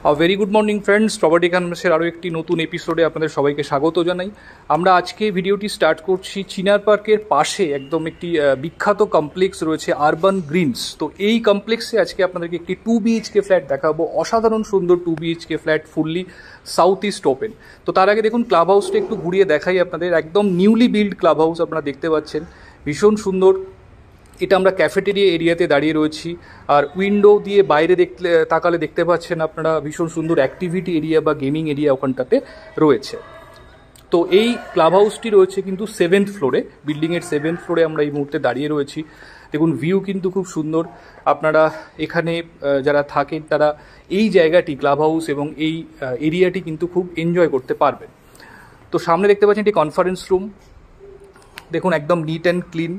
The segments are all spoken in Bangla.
Very good morning friends, property ইকোনমিক্সের আরও একটি নতুন এপিসোডে আপনাদের সবাইকে স্বাগত জানাই। আমরা আজকে ভিডিওটি স্টার্ট করছি চিনার পার্কের পাশে একদম একটি বিখ্যাত কমপ্লেক্স রয়েছে আরবান গ্রিনস। তো এই কমপ্লেক্সে আজকে আপনাদেরকে একটি 2 BHK ফ্ল্যাট দেখাবো, অসাধারণ সুন্দর 2 BHK flat, fully south east open. তো তার আগে দেখুন ক্লাব হাউসটা একটু ঘুরিয়ে দেখাই আপনাদের। একদম নিউলি বিল্ড ক্লাব হাউস আপনারা দেখতে পাচ্ছেন, ভীষণ সুন্দর। এটা আমরা ক্যাফেটেরিয়া এরিয়াতে দাঁড়িয়ে রয়েছি, আর উইন্ডো দিয়ে বাইরে তাকালে দেখতে পাচ্ছেন আপনারা ভীষণ সুন্দর অ্যাক্টিভিটি এরিয়া বা গেমিং এরিয়া ওখানটাতে রয়েছে। তো এই ক্লাব হাউসটি রয়েছে কিন্তু 7th ফ্লোরে, বিল্ডিংয়ের 7th ফ্লোরে আমরা এই মুহূর্তে দাঁড়িয়ে রয়েছি। দেখুন ভিউ কিন্তু খুব সুন্দর। আপনারা এখানে যারা থাকেন তারা এই জায়গাটি, ক্লাব হাউস এবং এই এরিয়াটি কিন্তু খুব এনজয় করতে পারবেন। তো সামনে দেখতে পাচ্ছেন এটি কনফারেন্স রুম। দেখুন একদম নিট অ্যান্ড ক্লিন,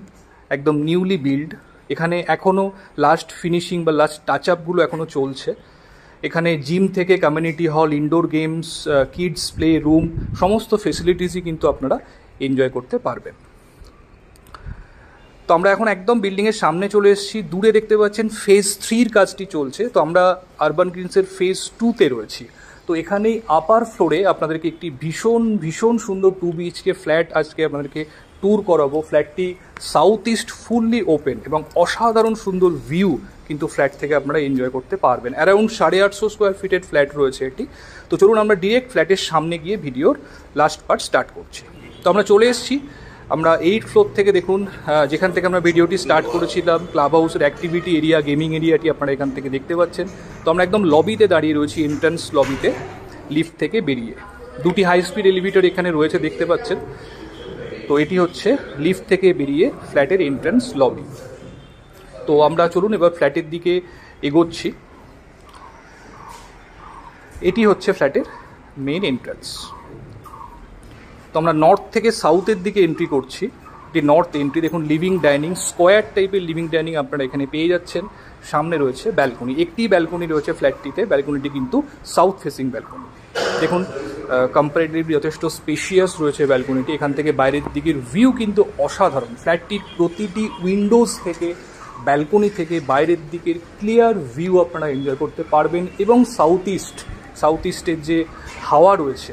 একদম নিউলি বিল্ড। এখানে এখনও লাস্ট ফিনিশিং বা লাস্ট টাচ আপগুলো এখনও চলছে। এখানে জিম থেকে community hall, indoor games, kids play room, সমস্ত ফেসিলিটিসই কিন্তু আপনারা এনজয় করতে পারবেন। তো আমরা এখন একদম বিল্ডিংয়ের সামনে চলে এসেছি। দূরে দেখতে পাচ্ছেন ফেজ 3-র কাজটি চলছে। তো আমরা আরবান গ্রিনসের ফেজ 2-তে রয়েছি। তো এখানেই আপার ফ্লোরে আপনাদেরকে একটি ভীষণ সুন্দর 2 BHK ফ্ল্যাট আজকে আপনাদেরকে ট্যুর করাবো। ফ্ল্যাটটি সাউথ ইস্ট ফুললি ওপেন এবং অসাধারণ সুন্দর ভিউ কিন্তু ফ্ল্যাট থেকে আপনারা এনজয় করতে পারবেন। অ্যারাউন্ড 850 স্কোয়ার ফিটের ফ্ল্যাট রয়েছে এটি। তো চলুন আমরা ডিরেক্ট ফ্ল্যাটের সামনে গিয়ে ভিডিওর লাস্ট পার্ট স্টার্ট করছি। তো আমরা চলে এসেছি, আমরা 8th ফ্লোর থেকে দেখুন, যেখান থেকে আমরা ভিডিওটি স্টার্ট করেছিলাম, ক্লাব হাউসের অ্যাক্টিভিটি এরিয়া, গেমিং এরিয়াটি আপনারা এখান থেকে দেখতে পাচ্ছেন। তো আমরা একদম লবিতে দাঁড়িয়ে রয়েছি, এন্ট্রান্স লবিতে, লিফট থেকে বেরিয়ে। দুটি হাই স্পিড এলিভেটর এখানে রয়েছে দেখতে পাচ্ছেন। তো এটি হচ্ছে লিফট থেকে বেরিয়ে ফ্ল্যাটের এন্ট্রান্স লবি। তো আমরা চলুন এবার ফ্ল্যাটের দিকে এগোচ্ছি। এটি হচ্ছে ফ্ল্যাটের মেন এন্ট্রান্স। তো আমরা নর্থ থেকে সাউথের দিকে এন্ট্রি করছি। এটি নর্থ এন্ট্রি। দেখুন লিভিং ডাইনিং, স্কোয়ার টাইপের লিভিং ডাইনিং আপনারা এখানে পেয়ে যাচ্ছেন। সামনে রয়েছে ব্যালকনি, একটি ব্যালকনি রয়েছে ফ্ল্যাটটিতে। ব্যালকনিটি কিন্তু সাউথ ফেসিং ব্যালকনি। দেখুন কম্পারেটিভলি যথেষ্ট স্পেশিয়াস রয়েছে ব্যালকনিটি। এখান থেকে বাইরের দিকের ভিউ কিন্তু অসাধারণ। ফ্ল্যাটটির প্রতিটি উইন্ডোজ থেকে, ব্যালকনি থেকে বাইরের দিকের ক্লিয়ার ভিউ আপনারা এনজয় করতে পারবেন এবং সাউথ ইস্টের যে হাওয়া রয়েছে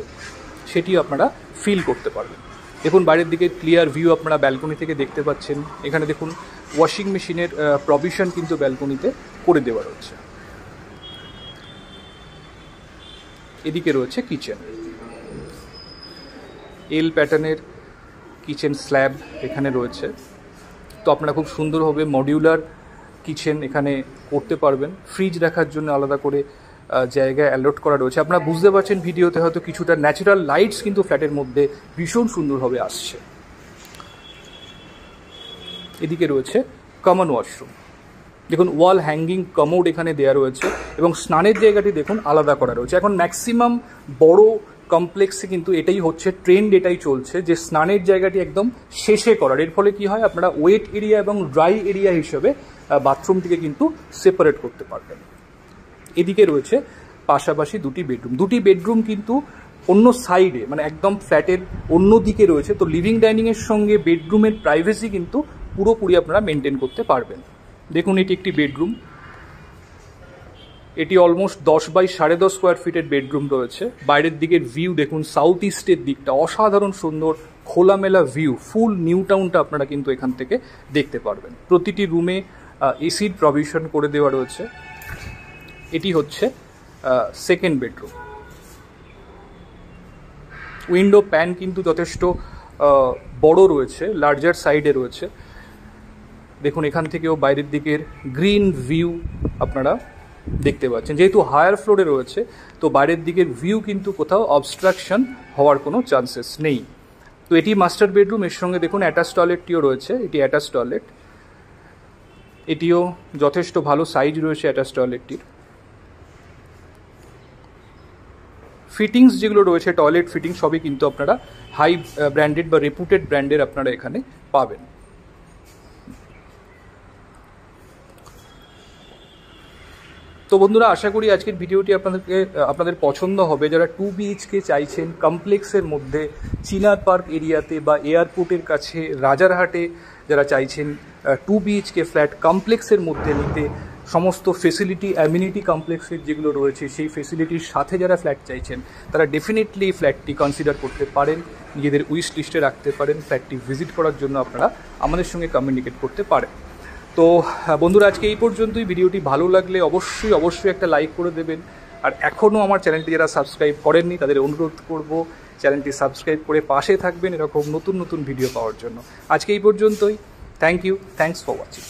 সেটিও আপনারা ফিল করতে পারবেন। দেখুন বাইরের দিকে ক্লিয়ার ভিউ আপনারা ব্যালকনি থেকে দেখতে পাচ্ছেন। এখানে দেখুন ওয়াশিং মেশিনের প্রভিশন কিন্তু ব্যালকনিতে করে দেওয়া রয়েছে। এদিকে রয়েছে কিচেন, এল প্যাটার্নের কিচেন স্ল্যাব এখানে রয়েছে। তো আপনারা খুব সুন্দরভাবে মডিউলার কিচেন এখানে করতে পারবেন। ফ্রিজ রাখার জন্য আলাদা করে জায়গা অ্যালট করা রয়েছে। আপনারা বুঝতে পারছেন ভিডিওতে হয়তো কিছুটা ন্যাচারাল লাইটস কিন্তু ফ্ল্যাটের মধ্যে ভীষণ সুন্দরভাবে আসছে। এদিকে রয়েছে কমন ওয়াশরুম। দেখুন ওয়াল হ্যাঙ্গিং কমোড এখানে দেওয়া রয়েছে এবং স্নানের জায়গাটি দেখুন আলাদা করা রয়েছে। এখন ম্যাক্সিমাম বড় কমপ্লেক্সে কিন্তু এটাই হচ্ছে ট্রেন্ড, এটাই চলছে যে স্নানের জায়গাটি একদম শেষে করার। এর ফলে কি হয়, আপনারা ওয়েট এরিয়া এবং ড্রাই এরিয়া হিসেবে বাথরুমটিকে কিন্তু সেপারেট করতে পারবেন। এদিকে রয়েছে পাশাপাশি দুটি বেডরুম কিন্তু অন্য সাইডে, মানে একদম ফ্ল্যাটের অন্য দিকে রয়েছে। তো লিভিং ডাইনিংয়ের সঙ্গে বেডরুমের প্রাইভেসি কিন্তু পুরোপুরি আপনারা মেনটেন করতে পারবেন। দেখুন এটি একটি বেডরুম। এটি অলমোস্ট 10 বাই 10.5 স্কোয়ার ফিটের বেডরুম রয়েছে। বাইরের দিকের ভিউ দেখুন, সাউথ ইস্টের দিকটা অসাধারণ সুন্দর, খোলামেলা ভিউ। ফুল নিউ টাউনটা আপনারা কিন্তু এখান থেকে দেখতে পারবেন। প্রতিটি রুমে এসির প্রভিশন করে দেওয়া রয়েছে। এটি হচ্ছে সেকেন্ড বেডরুম। উইন্ডো প্যান কিন্তু যথেষ্ট বড় রয়েছে, লার্জার সাইডে রয়েছে। দেখুন এখান থেকেও বাইরের দিকের গ্রিন ভিউ আপনারা দেখতে পাচ্ছেন। যেহেতু হায়ার ফ্লোরে রয়েছে তো বাইরের দিকের ভিউ কিন্তু কোথাও অবস্ট্রাকশন হওয়ার কোনো চান্সেস নেই। তো এটি মাস্টার বেডরুম, এর সঙ্গে দেখুন অ্যাটাচ টয়লেটটিও রয়েছে। এটি অ্যাটাচ টয়লেট, এটিও যথেষ্ট ভালো সাইজ রয়েছে অ্যাটাচ টয়লেটটির। ফিটিংস যেগুলো রয়েছে, টয়লেট ফিটিং সবই কিন্তু আপনারা হাই ব্র্যান্ডেড বা রেপুটেড ব্র্যান্ডের আপনারা এখানে পাবেন। তো বন্ধুরা, আশা করি আজকের ভিডিওটি আপনাদের পছন্দ হবে। যারা 2 BHK চাইছেন কমপ্লেক্সের মধ্যে, চিনার পার্ক এরিয়াতে বা এয়ারপোর্টের কাছে, রাজারহাটে যারা চাইছেন 2 BHK ফ্ল্যাট কমপ্লেক্সের মধ্যে নিতে, সমস্ত ফেসিলিটি অ্যামিনিটি কমপ্লেক্সের যেগুলো রয়েছে সেই ফেসিলিটির সাথে যারা ফ্ল্যাট চাইছেন তারা ডেফিনেটলি এই ফ্ল্যাটটি কনসিডার করতে পারেন, নিজেদের উইশ লিস্টে রাখতে পারেন। ফ্ল্যাটটি ভিজিট করার জন্য আপনারা আমাদের সঙ্গে কমিউনিকেট করতে পারেন। তো বন্ধুরা, আজকে এই পর্যন্তই। ভিডিওটি ভালো লাগলে অবশ্যই একটা লাইক করে দেবেন। আর এখনও আমার চ্যানেলটি যারা সাবস্ক্রাইব করেননি তাদের অনুরোধ করব চ্যানেলটি সাবস্ক্রাইব করে পাশে থাকবেন এরকম নতুন ভিডিও পাওয়ার জন্য। আজকে এই পর্যন্তই। Thank you, thanks for watching.